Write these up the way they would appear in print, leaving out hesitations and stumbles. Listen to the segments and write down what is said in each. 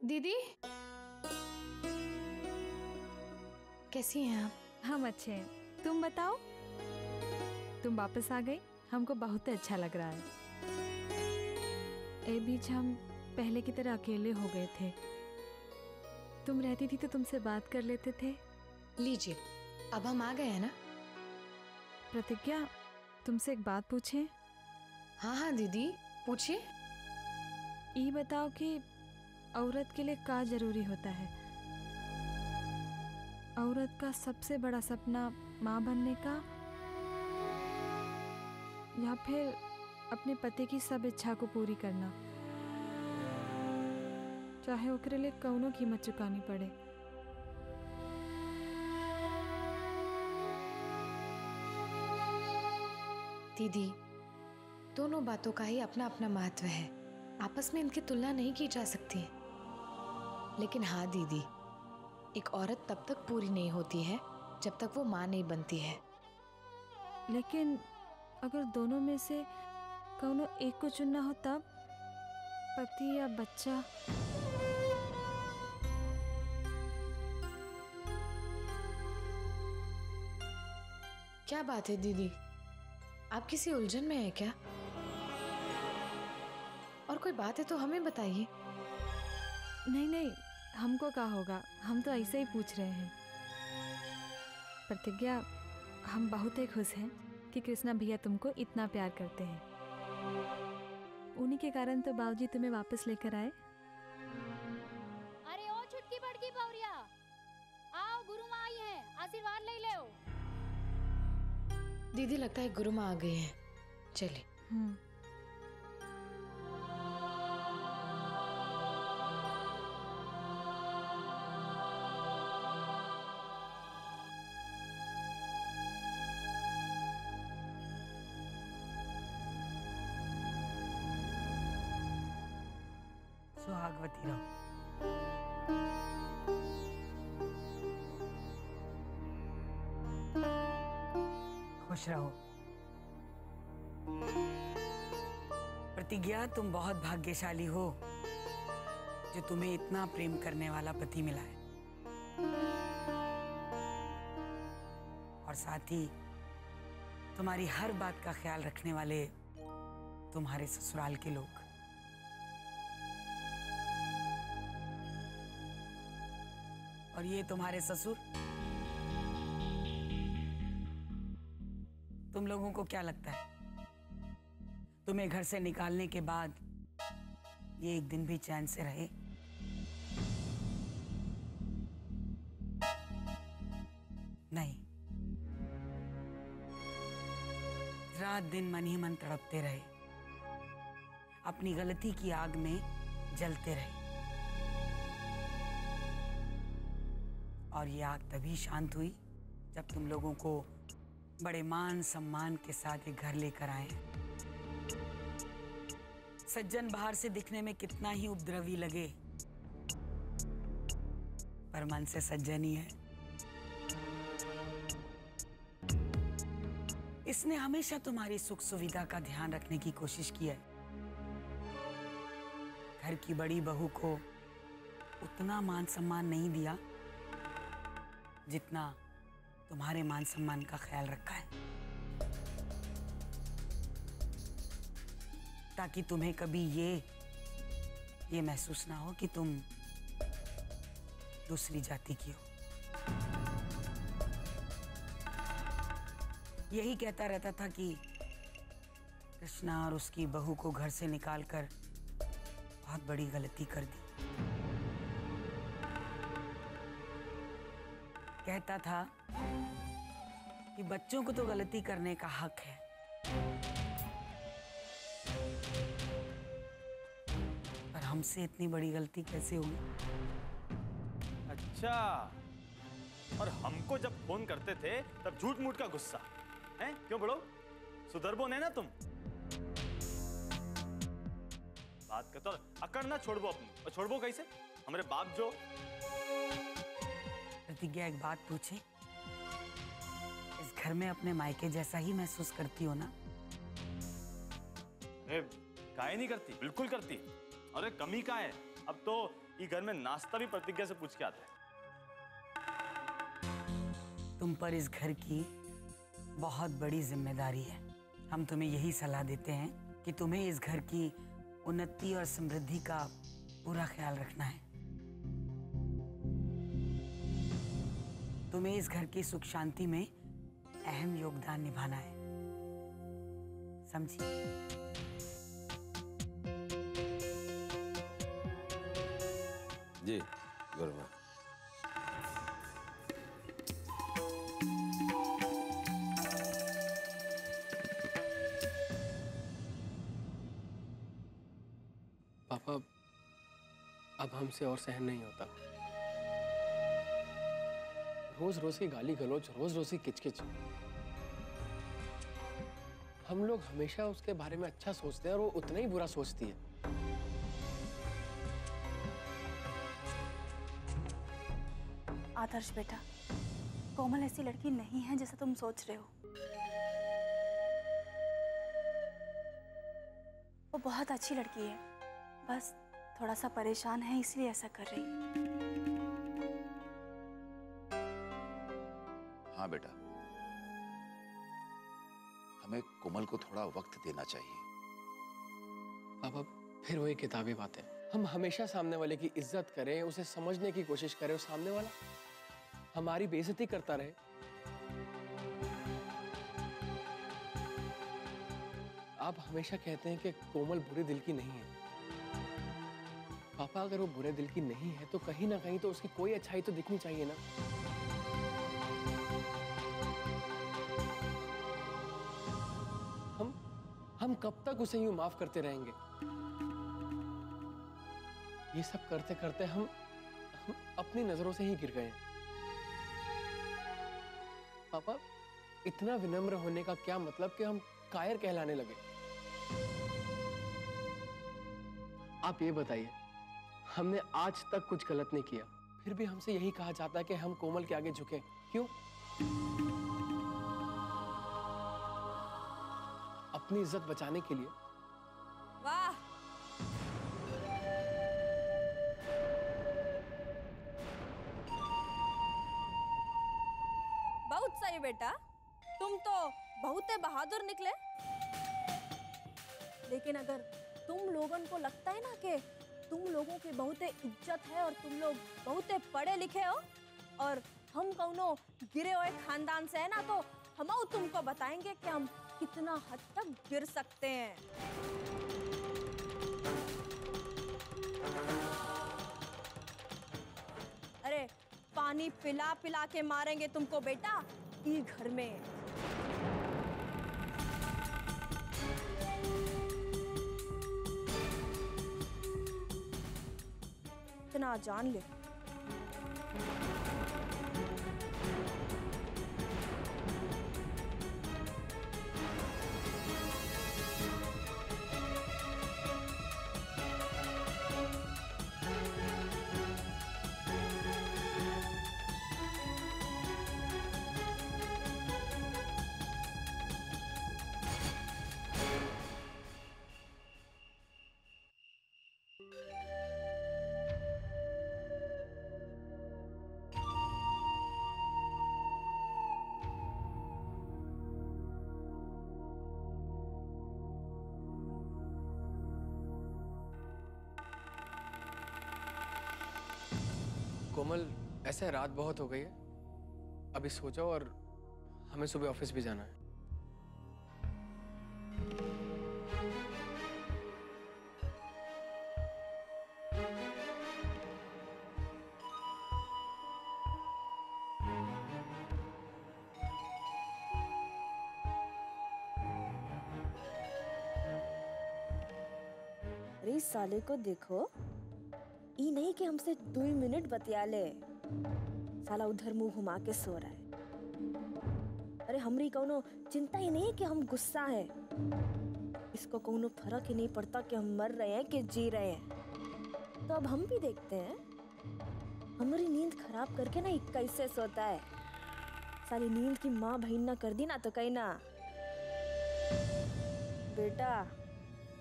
दीदी कैसी हैं आप? हम अच्छे हैं, तुम बताओ। तुम वापस आ गई, हमको बहुत अच्छा लग रहा है। ए बीच हम पहले की तरह अकेले हो गए थे। तुम रहती थी तो तुमसे बात कर लेते थे। लीजिए, अब हम आ गए हैं ना। प्रतिज्ञा, तुमसे एक बात पूछें? हाँ हाँ दीदी पूछिए। ये बताओ कि औरत के लिए क्या जरूरी होता है? औरत का सबसे बड़ा सपना माँ बनने का, या फिर अपने पति की सब इच्छा को पूरी करना, चाहे ओकरे लिए कौनो कीमत चुकानी पड़े। दीदी दोनों बातों का ही अपना अपना महत्व है, आपस में इनकी तुलना नहीं की जा सकती। लेकिन हाँ दीदी, एक औरत तब तक पूरी नहीं होती है जब तक वो माँ नहीं बनती है। लेकिन अगर दोनों में से कौनो एक को चुनना हो तब? पति या बच्चा? क्या बात है दीदी, आप किसी उलझन में है क्या? और कोई बात है तो हमें बताइए। नहीं नहीं, हमको क्या होगा, हम तो ऐसे ही पूछ रहे हैं। प्रतिज्ञा, हम बहुत ही खुश हैं कि कृष्णा भैया तुमको इतना प्यार करते हैं। उन्हीं के कारण तो बाबूजी तुम्हें वापस लेकर आए। अरे ओ छुटकी बड़की बौरिया, आओ गुरु माँ आई है, आशीर्वाद ले ले। दीदी लगता है गुरु माँ आ गई हैं, चलिए। सुहागवती रहो। खुश रहो। प्रतिज्ञा, तुम बहुत भाग्यशाली हो जो तुम्हें इतना प्रेम करने वाला पति मिला है, और साथ ही तुम्हारी हर बात का ख्याल रखने वाले तुम्हारे ससुराल के लोग। और ये तुम्हारे ससुर, तुम लोगों को क्या लगता है तुम्हें घर से निकालने के बाद ये एक दिन भी चैन से रहे? नहीं, रात दिन मन ही मन तड़पते रहे, अपनी गलती की आग में जलते रहे। और ये आग तभी शांत हुई जब तुम लोगों को बड़े मान सम्मान के साथ एक घर लेकर आए हैं। सज्जन बाहर से दिखने में कितना ही उपद्रवी लगे, पर मन से सज्जन ही है। इसने हमेशा तुम्हारी सुख सुविधा का ध्यान रखने की कोशिश की है। घर की बड़ी बहू को उतना मान सम्मान नहीं दिया जितना तुम्हारे मान सम्मान का ख्याल रखा है, ताकि तुम्हें कभी ये महसूस ना हो कि तुम दूसरी जाति की हो। यही कहता रहता था कि कृष्णा और उसकी बहू को घर से निकालकर बहुत बड़ी गलती कर दी। कहता था कि बच्चों को तो गलती करने का हक है, पर हमसे इतनी बड़ी गलती कैसे होगी? अच्छा, और हमको जब फोन करते थे तब झूठ मूठ का गुस्सा है क्यों? बड़ो सुधरबो नहीं ना तुम? बात करते और अकड़ ना छोड़बो अपनी, और छोड़बो कैसे? हमारे बाप जो। प्रतिज्ञा, एक बात पूछे, इस घर में अपने मायके जैसा ही महसूस करती हो ना? काहे नहीं करती, बिल्कुल करती। अरे कमी का है, अब तो ये घर में नाश्ता भी प्रतिज्ञा से पूछ के आता है। तुम पर इस घर की बहुत बड़ी जिम्मेदारी है। हम तुम्हें यही सलाह देते हैं कि तुम्हें इस घर की उन्नति और समृद्धि का पूरा ख्याल रखना है। तुम्हें इस घर की सुख शांति में अहम योगदान निभाना है, समझी? जी गुरुमा। पापा, अब हमसे और सहन नहीं होता। रोज रोज की गाली गलौज, रोज रोज की किचकिच। हम लोग हमेशा उसके बारे में अच्छा सोचते हैं और वो उतना ही बुरा सोचती है। आदर्श बेटा, कोमल ऐसी लड़की नहीं है जैसा तुम सोच रहे हो। वो बहुत अच्छी लड़की है, बस थोड़ा सा परेशान है इसलिए ऐसा कर रही है। हाँ बेटा, हमें कोमल को थोड़ा वक्त देना चाहिए। पापा, फिर वही किताबी बातें। हम हमेशा सामने वाले की इज्जत करें, उसे समझने की कोशिश करें और सामने वाला हमारी बेइज्जती करता रहे। आप हमेशा कहते हैं कि कोमल बुरे दिल की नहीं है। पापा, अगर वो बुरे दिल की नहीं है तो कहीं ना कहीं तो उसकी कोई अच्छाई तो दिखनी चाहिए ना। हम कब तक उसे यूं माफ करते रहेंगे? ये सब करते करते हम अपनी नजरों से ही गिर गए हैं। पापा, इतना विनम्र होने का क्या मतलब कि हम कायर कहलाने लगे? आप ये बताइए, हमने आज तक कुछ गलत नहीं किया, फिर भी हमसे यही कहा जाता है कि हम कोमल के आगे झुकें। क्यों? अपनी इज्जत बचाने के लिए। वाह, बहुत सही बेटा, तुम तो बहुत बहादुर निकले। लेकिन अगर तुम लोगों को लगता है ना कि तुम लोगों की बहुत इज्जत है और तुम लोग बहुत पढ़े लिखे हो और हम कौनो गिरे हुए खानदान से है ना, तो हम तुमको बताएंगे कि हम कितना हद तक गिर सकते हैं। अरे पानी पिला पिला के मारेंगे तुमको बेटा, ये घर में। इतना जान ले। कोमल, ऐसे रात बहुत हो गई है, अभी सो जाओ और हमें सुबह ऑफिस भी जाना है। अरे इस साले को देखो, ई नहीं कि हमसे 2 मिनट बतिया ले, साला उधर मुंह घुमा के सो रहा है। अरे हमरी कौनो चिंता ही नहीं कि हम गुस्सा है, इसको कौनो फर्क ही नहीं पड़ता कि हम मर रहे हैं कि जी रहे हैं। तो अब हम भी देखते हैं हमारी नींद खराब करके ना कैसे सोता है। साली नींद की माँ बहन ना कर दी ना तो कहीं ना। बेटा,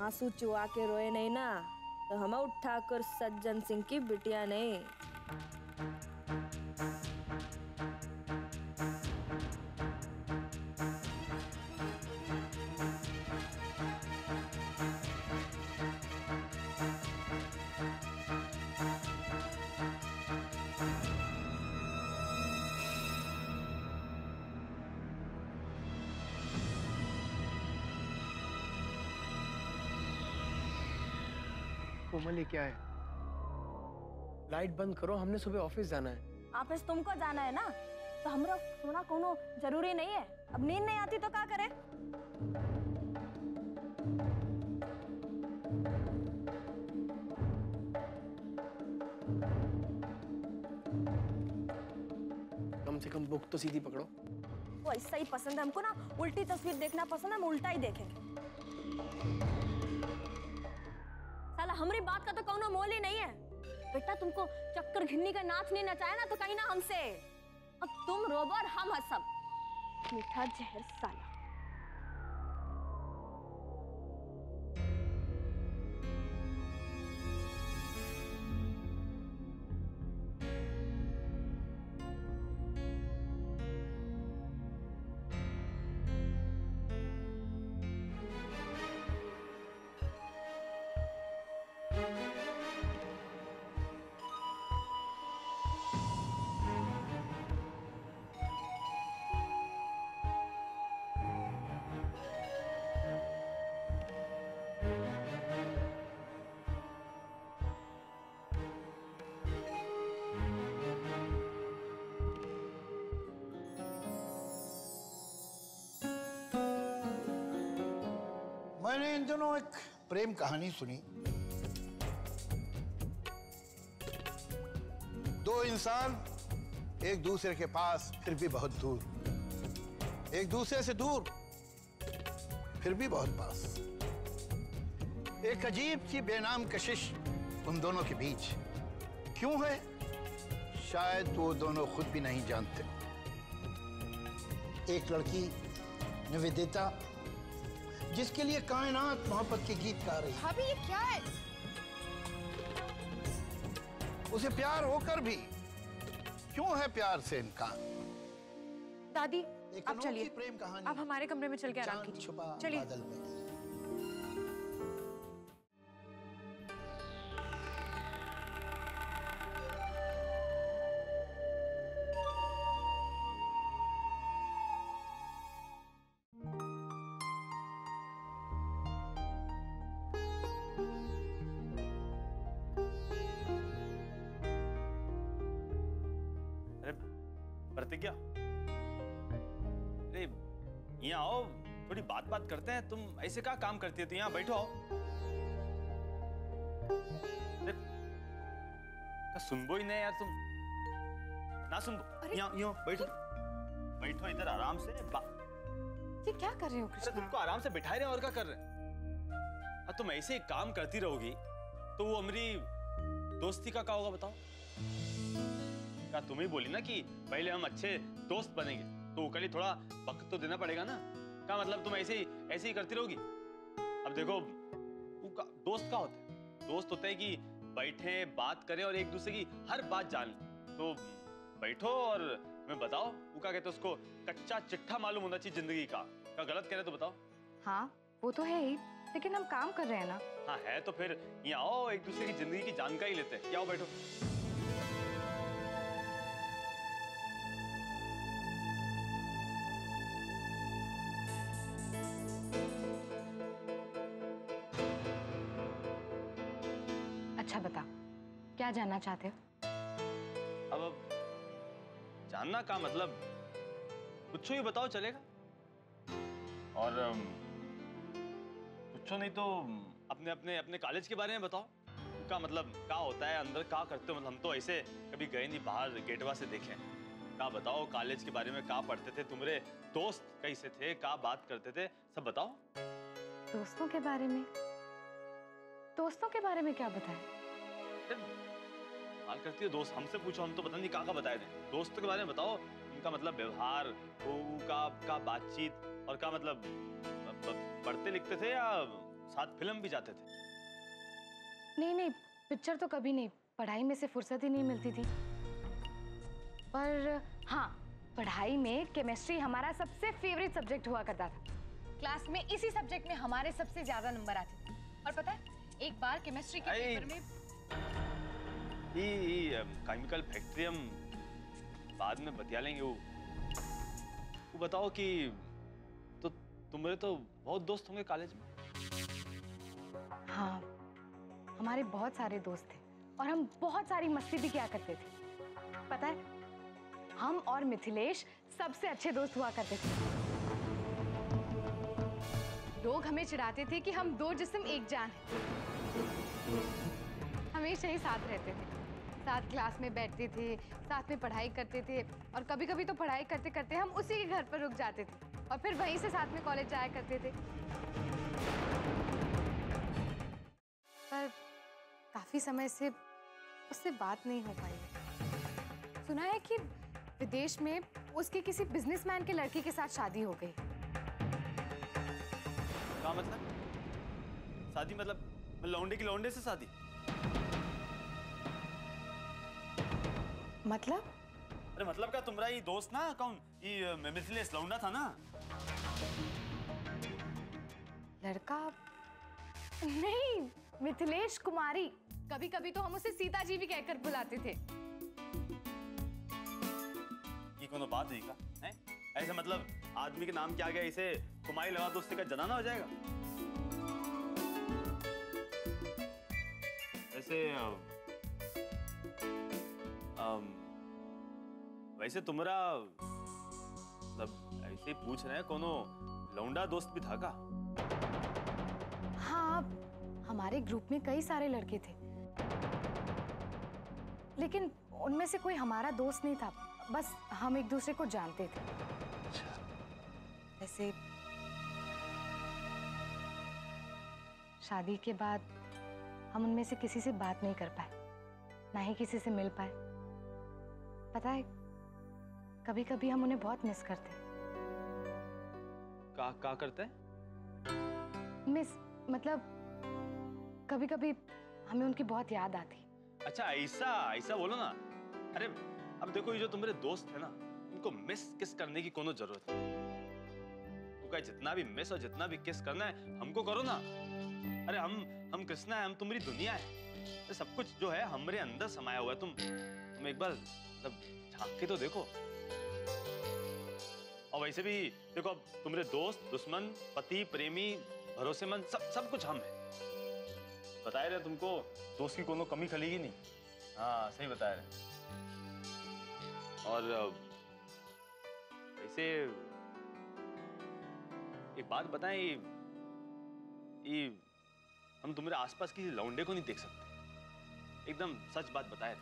आंसू चुआ के रोए नहीं ना, तो हम ठाकुर सज्जन सिंह की बिटिया नहीं। कोमल ये क्या है? लाइट बंद करो, हमने सुबह ऑफिस जाना है। ऑफिस तुमको जाना है ना, तो हमरा सोना कोनो जरूरी नहीं है। अब नींद नहीं आती तो क्या करे? कम से कम बुक तो सीधी पकड़ो। वो ऐसा ही पसंद है हमको ना, उल्टी तस्वीर देखना पसंद है, हम उल्टा ही देखेंगे। साला हमारी बात का तो कोनो मोल ही नहीं है। बेटा तुमको चक्कर घिन्नी का नाच नहीं नचाया ना तो कहीं ना हमसे। अब तुम रोबो और हम हंसब। मीठा जहर साला। मैंने इन दिनों एक प्रेम कहानी सुनी। दो इंसान एक दूसरे के पास फिर भी बहुत दूर, एक दूसरे से दूर फिर भी बहुत पास। एक अजीब सी बेनाम कशिश उन दोनों के बीच क्यों है, शायद वो दोनों खुद भी नहीं जानते। एक लड़की निवेदिता जिसके लिए कायनात मोहब्बत के गीत गा रही है। भाभी ये क्या है? उसे प्यार होकर भी क्यों है प्यार से इनकार। दादी एक आप चलिए, प्रेम कहानी आप हमारे कमरे में चल के आराम चांद कीजिए। छुपा चलिए। बादल में। प्रतिज्ञा, अरे यहाँ आओ, थोड़ी बात करते हैं। तुम ऐसे क्या काम करती है? तो यहाँ बैठो। अरे सुनबो ही नहीं यार तुम, ना सुनबो। यहाँ बैठो, बैठो इधर आराम से। ये क्या कर रहे हो कृष्णा? तुमको आराम से बिठाए रहे हैं और क्या कर रहे हैं? तुम ऐसे ही काम करती रहोगी तो वो हमारी दोस्ती का क्या होगा बताओ? क्या तुम ही बोली ना कि पहले हम अच्छे दोस्त बनेंगे, तो उसके लिए थोड़ा वक्त तो देना पड़ेगा ना। क्या मतलब तुम ऐसे ही करती रहोगी? अब देखो दोस्त क्या होते हैं? दोस्त होते हैं कि बैठे बात करें और एक दूसरे की हर बात जान लें। तो बैठो और मैं बताओ, वो क्या कहते हैं उसको, कच्चा चिट्ठा मालूम होना चाहिए जिंदगी का। क्या गलत कह रहे तो बताओ। हाँ वो तो है ही, लेकिन हम काम कर रहे हैं ना। हाँ है तो फिर यहाँ आओ, एक दूसरे की जिंदगी की जानकारी लेते हैं। आओ बैठो। अच्छा बता, क्या जानना चाहते हो? अब जानना का मतलब कुछ ही बताओ चलेगा। और कुछ नहीं तो अपने अपने अपने कॉलेज के बारे में बताओ। का मतलब क्या होता है अंदर, क्या करते हो? मतलब हम तो ऐसे कभी गए नहीं बाहर, गेटवा से देखें। क्या बताओ कॉलेज के बारे में, क्या पढ़ते थे, तुम्हारे दोस्त कैसे थे, क्या बात करते थे, सब बताओ। दोस्तों के बारे में? दोस्तों के बारे में क्या बताएं? बात करती है दोस्त, हमसे पूछो, हम तो पता नहीं क्या बताए थे। दोस्तों के बारे में बताओ, उनका मतलब व्यवहार, का बातचीत, और क्या मतलब पढ़ते लिखते थे या साथ फिल्म भी जाते थे? नहीं, पिक्चर तो कभी नहीं, पढ़ाई में से फुर्सत ही नहीं मिलती थी। पर हाँ, पढ़ाई में केमिस्ट्री हमारा सबसे फेवरेट सब्जेक्ट हुआ करता था। क्लास में इसी सब्जेक्ट में हमारे सबसे ज्यादा नंबर आते थे। और पता है, एक बार केमिस्ट्री के पेपर में केमिकल फैक्ट्री हम बाद में बतिया लेंगे। वो बताओ कि तो तुम्हारे तो बहुत दोस्त होंगे कॉलेज में। हाँ, हमारे बहुत सारे दोस्त थे और हम बहुत सारी मस्ती भी किया करते थे। पता है, हम और मिथिलेश सबसे अच्छे दोस्त हुआ करते थे। लोग हमें चिढ़ाते थे कि हम दो जिस्म एक जान हैं। हमेशा ही साथ रहते थे, साथ क्लास में बैठते थे, साथ में पढ़ाई करते थे और कभी-कभी तो पढ़ाई करते करते हम उसी के घर पर रुक जाते थे और फिर वहीं से साथ में कॉलेज जाया करते थे। पर काफी समय से उससे बात नहीं हो पाई। सुना है कि विदेश में उसके किसी बिजनेसमैन के लड़के के साथ शादी हो गई। क्या मतलब? शादी मतलब लौंडे की लौंडे से शादी? मतलब? अरे मतलब क्या, तुम्हारा ये दोस्त ना, कौन ये मिथिलेश लौंडा था ना? लड़का नहीं, मिथिलेश कुमारी। कभी कभी तो हम उसे सीता जी भी कहकर बुलाते थे। ये कोनो बात हुई का? हैं? ऐसे मतलब आदमी के नाम के आगे इसे कुमारी लगा तो उससे क्या जनाना हो जाएगा? ऐसे वैसे तुम्हारा मतलब ऐसे पूछ रहे हैं, कोनो लौंडा दोस्त भी था का? हाँ, हमारे ग्रुप में कई सारे लड़के थे, लेकिन उनमें से कोई हमारा दोस्त नहीं था। बस हम एक दूसरे को जानते थे। वैसे शादी के बाद हम उनमें से किसी से बात नहीं कर पाए, ना ही किसी से मिल पाए। पता है, कभी कभी हम उन्हें बहुत मिस करते। क्या करते हैं? मिस मतलब कभी कभी हमें उनकी बहुत याद आती। अच्छा, ऐसा बोलो ना। अरे अब देखो, ये जो तुम्हारे दोस्त है ना, उनको मिस किस करने की कोनो जरूरत है? तो क्या जितना भी मिस और जितना भी किस करना है हमको करो ना। अरे हम कृष्णा है, हम तुम्हारी दुनिया है। तो सब कुछ जो है हमारे अंदर समाया हुआ है। तुम एक बार मतलब झांक के तो देखो। और वैसे भी देखो, अब तुम्हारे दोस्त, दुश्मन, पति, प्रेमी, भरोसेमंद, सब कुछ हम हैं। बता रहे तुमको, दोस्त की कोनो कमी खलेगी नहीं। हाँ, सही बता रहे। और वैसे एक बात बताएं, ये हम तुम्हारे आसपास किसी लौंडे को नहीं देख सकते। एकदम सच बात बताए।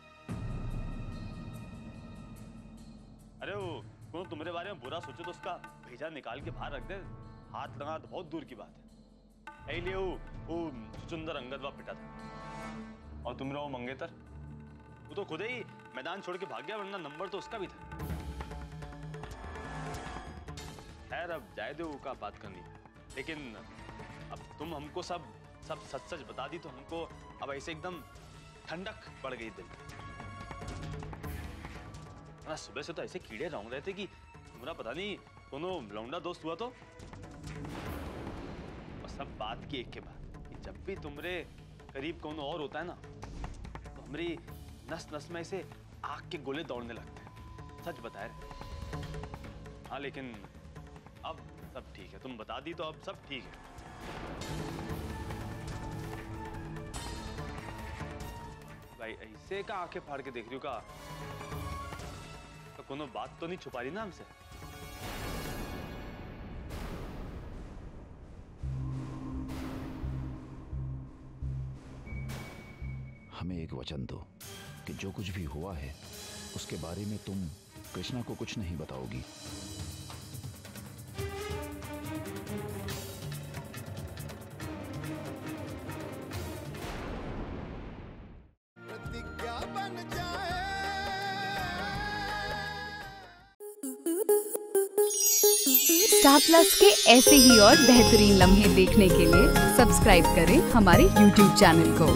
अरे वो तुम्हारे बारे में बुरा सोचे तो उसका भेजा निकाल के बाहर रख दे। हाथ लगा तो बहुत दूर की बात है। यही लिए वो चुंदर अंगद वा पिटा था। और तुम्हारा वो मंगेतर, वो तो खुद ही मैदान छोड़ के भाग गया, वरना नंबर तो उसका भी था। खैर, अब जाए दो का बात करनी। लेकिन अब तुम हमको सब सच बता दी तो हमको अब ऐसे एकदम ठंडक पड़ गई दिल। सुबह से तो ऐसे कीड़े रौंग रहे थे कि तुम्हारा पता नहीं कोनो लौंडा दोस्त हुआ तो। और सब बात की एक के बाद कि जब भी तुम्हारे करीब कोनो और होता है ना, तो हमारी नस नस में ऐसे आग के गोले दौड़ने लगते हैं। सच बताए। हाँ, लेकिन अब सब ठीक है। तुम बता दी तो अब सब ठीक है। भाई ऐसे का आंखें फाड़ के देख रही हो का? तो कोनो बात तो नहीं छुपा रही ना हमसे? हमें एक वचन दो कि जो कुछ भी हुआ है उसके बारे में तुम कृष्णा को कुछ नहीं बताओगी। स्टार प्लस के ऐसे ही और बेहतरीन लम्हे देखने के लिए सब्सक्राइब करें हमारे YouTube चैनल को।